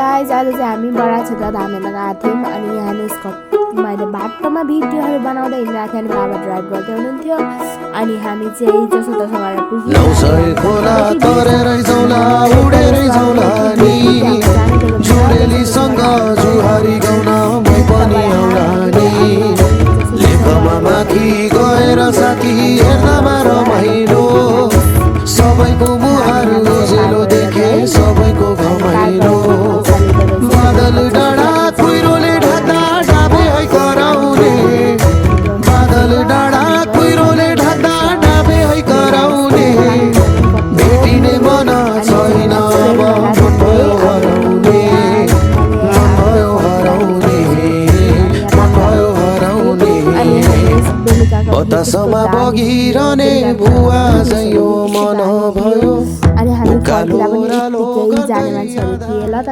Guys आज चाहिँ हामी बडा क्षेत्र धान लगाएको थियौँ अनि यहाँले यसको मैले बाटोमा भिडियोहरू बनाउँदै हिँडिरहेको थिएँ अनि बाबा ड्राइभ गर्दै हुनुहुन्थ्यो अनि हामी चाहिँ जसो तसो गरेर सबैको मुहार उजेलो देखे सबैको घमाइलो बादल डाँडा कुहिरोले ढाक्दा डाबे है कराउने बादल डाँडा कुहिरोले ढाक्दा डाबे है कराउने भेटिने मन छैन अब मन भयो हराउने मन भयो हराउने मन भयो हराउने बतासमा बगिरहने भुवा झैँ मन भयो अनि हामी घरतिर पनि यत्तिकै जाने मान्छेहरू थिए ल।